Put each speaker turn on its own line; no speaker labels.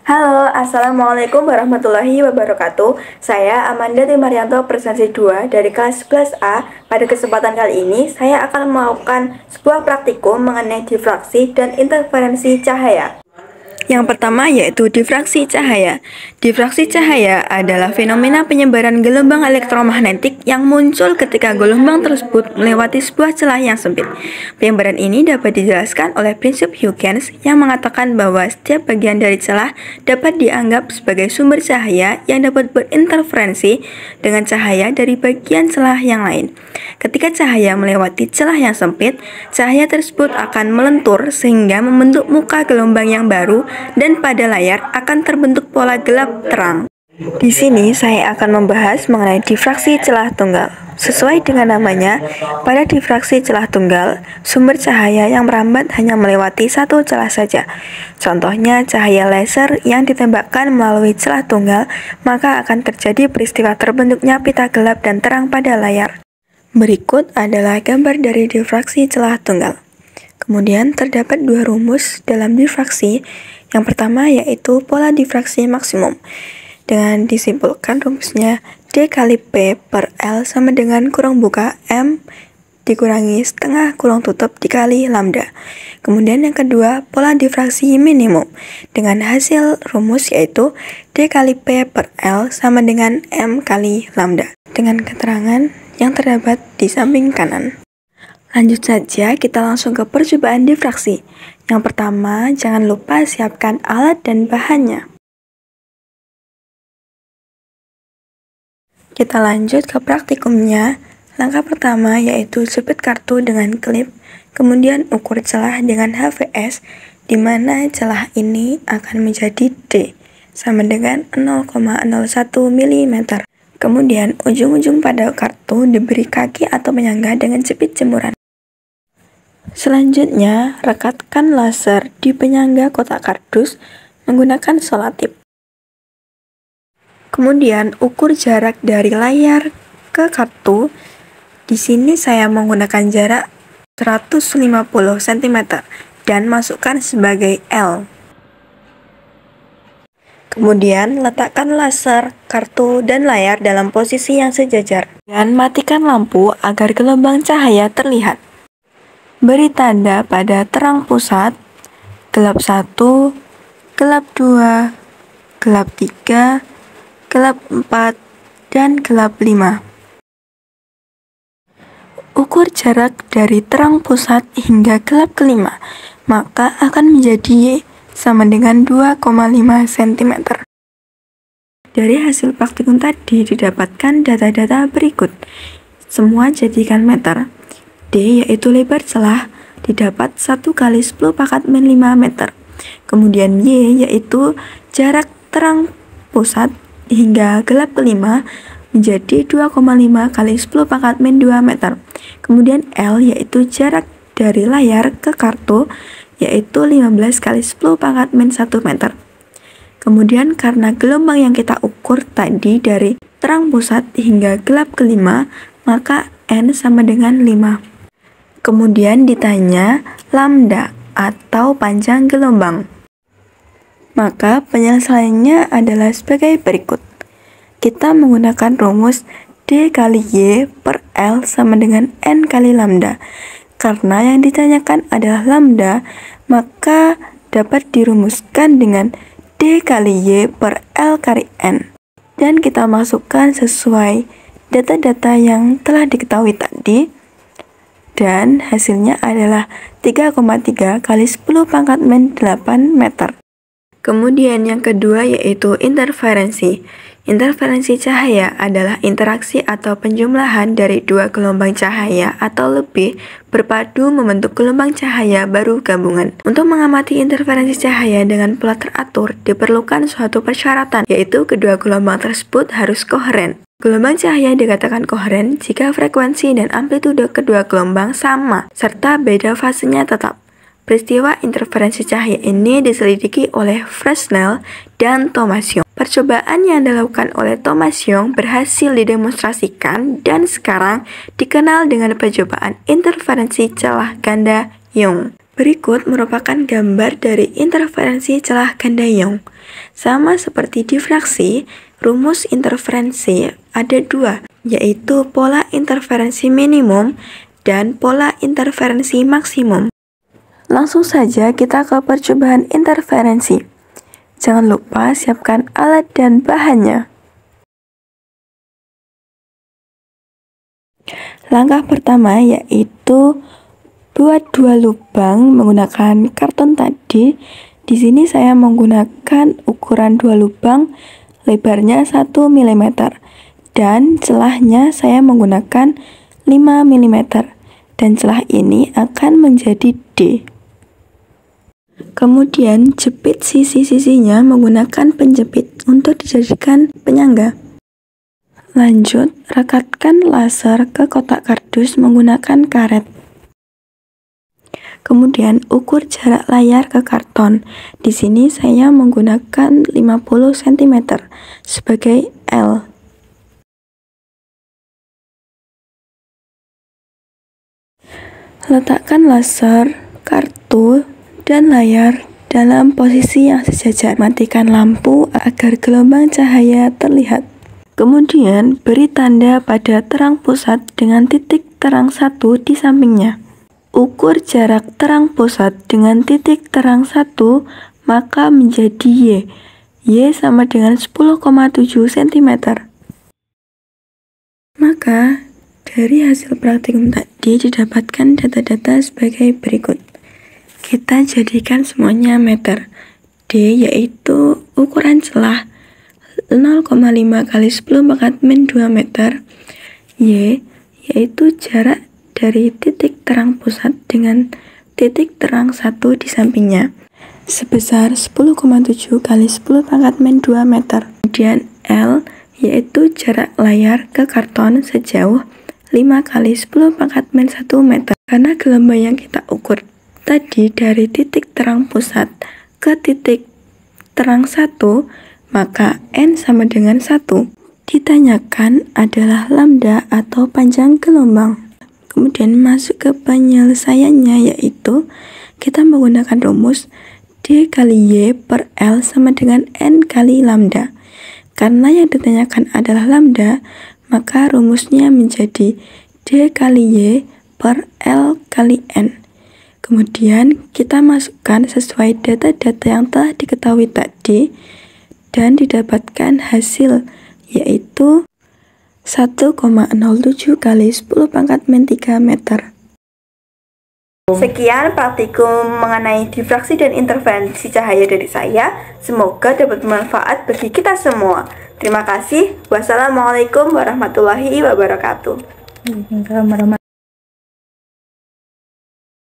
Halo, Assalamualaikum warahmatullahi wabarakatuh. Saya Amanda Timarianto, presensi 2 dari kelas 11A. Pada kesempatan kali ini, saya akan melakukan sebuah praktikum mengenai difraksi dan interferensi cahaya. Yang pertama yaitu difraksi cahaya. Difraksi cahaya adalah fenomena penyebaran gelombang elektromagnetik yang muncul ketika gelombang tersebut melewati sebuah celah yang sempit. Penyebaran ini dapat dijelaskan oleh prinsip Huygens yang mengatakan bahwa setiap bagian dari celah dapat dianggap sebagai sumber cahaya yang dapat berinterferensi dengan cahaya dari bagian celah yang lain. Ketika cahaya melewati celah yang sempit, cahaya tersebut akan melentur sehingga membentuk muka gelombang yang baru dan pada layar akan terbentuk pola gelap terang. Di sini saya akan membahas mengenai difraksi celah tunggal. Sesuai dengan namanya, pada difraksi celah tunggal, sumber cahaya yang merambat hanya melewati satu celah saja. Contohnya cahaya laser yang ditembakkan melalui celah tunggal, maka akan terjadi peristiwa terbentuknya pita gelap dan terang pada layar. Berikut adalah gambar dari difraksi celah tunggal. Kemudian terdapat dua rumus dalam difraksi. Yang pertama yaitu pola difraksi maksimum. Dengan disimpulkan rumusnya D kali P per L sama dengan kurung buka M dikurangi setengah kurung tutup dikali lambda. Kemudian yang kedua pola difraksi minimum. Dengan hasil rumus yaitu D kali P per L sama dengan M kali lambda. Dengan keterangan yang terdapat di samping kanan. Lanjut saja, kita langsung ke percobaan difraksi. Yang pertama, jangan lupa siapkan alat dan bahannya. Kita lanjut ke praktikumnya. Langkah pertama yaitu jepit kartu dengan klip, kemudian ukur celah dengan HVS, di mana celah ini akan menjadi D, sama dengan 0,01 mm. Kemudian ujung-ujung pada kartu diberi kaki atau penyangga dengan jepit jemuran. Selanjutnya, rekatkan laser di penyangga kotak kardus menggunakan selotip. Kemudian, ukur jarak dari layar ke kartu. Di sini saya menggunakan jarak 150 cm dan masukkan sebagai L. Kemudian, letakkan laser, kartu, dan layar dalam posisi yang sejajar. Dan matikan lampu agar gelombang cahaya terlihat. Beri tanda pada terang pusat, gelap 1, gelap 2, gelap 3, gelap 4, dan gelap 5. Ukur jarak dari terang pusat hingga gelap kelima, maka akan menjadi Y sama dengan 2,5 cm. Dari hasil praktikum tadi didapatkan data-data berikut. Semua jadikan meter. D yaitu lebar celah didapat 1 kali 10 pangkat min 5 meter. Kemudian Y yaitu jarak terang pusat hingga gelap kelima menjadi 2,5 kali 10 pangkat min 2 meter. Kemudian L yaitu jarak dari layar ke kartu yaitu 15 kali 10 pangkat min 1 meter. Kemudian karena gelombang yang kita ukur tadi dari terang pusat hingga gelap kelima, maka N sama dengan 5. Kemudian ditanya lambda atau panjang gelombang. Maka penyelesaiannya adalah sebagai berikut. Kita menggunakan rumus D kali Y per L sama dengan N kali lambda. Karena yang ditanyakan adalah lambda, maka dapat dirumuskan dengan D kali Y per L kali N. Dan kita masukkan sesuai data-data yang telah diketahui tadi. Dan hasilnya adalah 3,3 kali 10 pangkat min 8 meter. Kemudian yang kedua yaitu interferensi. Interferensi cahaya adalah interaksi atau penjumlahan dari dua gelombang cahaya atau lebih berpadu membentuk gelombang cahaya baru gabungan. Untuk mengamati interferensi cahaya dengan pola teratur diperlukan suatu persyaratan, yaitu kedua gelombang tersebut harus koheren. Gelombang cahaya dikatakan koheren jika frekuensi dan amplitude kedua gelombang sama, serta beda fasenya tetap. Peristiwa interferensi cahaya ini diselidiki oleh Fresnel dan Thomas Young. Percobaan yang dilakukan oleh Thomas Young berhasil didemonstrasikan dan sekarang dikenal dengan percobaan interferensi celah ganda Young. Berikut merupakan gambar dari interferensi celah ganda Young. Sama seperti difraksi, rumus interferensi ada dua, yaitu pola interferensi minimum dan pola interferensi maksimum. Langsung saja kita ke percobaan interferensi. Jangan lupa siapkan alat dan bahannya. Langkah pertama yaitu buat dua lubang menggunakan karton tadi. Di sini saya menggunakan ukuran dua lubang, lebarnya 1 mm dan celahnya saya menggunakan 5 mm dan celah ini akan menjadi D. Kemudian jepit sisi-sisinya menggunakan penjepit untuk dijadikan penyangga. Lanjut, rekatkan laser ke kotak kardus menggunakan karet. Kemudian ukur jarak layar ke karton. Di sini saya menggunakan 50 cm sebagai L. Letakkan laser, kartu, dan layar dalam posisi yang sejajar. Matikan lampu agar gelombang cahaya terlihat. Kemudian beri tanda pada terang pusat dengan titik terang 1 di sampingnya. Ukur jarak terang pusat dengan titik terang 1 maka menjadi Y. Y sama dengan 10,7 cm. Maka dari hasil praktikum tadi didapatkan data-data sebagai berikut. Kita jadikan semuanya meter. D yaitu ukuran celah 0,5 kali 10 pangkat min 2 meter. Y yaitu jarak dari titik terang pusat dengan titik terang 1 di sampingnya sebesar 10,7 kali 10 pangkat min 2 meter. Kemudian L yaitu jarak layar ke karton sejauh 5 kali 10 pangkat min 1 meter. Karena gelombang yang kita ukur tadi dari titik terang pusat ke titik terang 1, maka N sama dengan 1. Ditanyakan adalah lambda atau panjang gelombang. Kemudian masuk ke penyelesaiannya, yaitu kita menggunakan rumus D kali Y per L sama dengan N kali lambda. Karena yang ditanyakan adalah lambda, maka rumusnya menjadi D kali Y per L kali N. Kemudian kita masukkan sesuai data-data yang telah diketahui tadi dan didapatkan hasil yaitu 1,07 kali 10 pangkat min 3 meter. Sekian praktikum mengenai difraksi dan interferensi cahaya dari saya. Semoga dapat bermanfaat bagi kita semua. Terima kasih. Wassalamualaikum warahmatullahi wabarakatuh.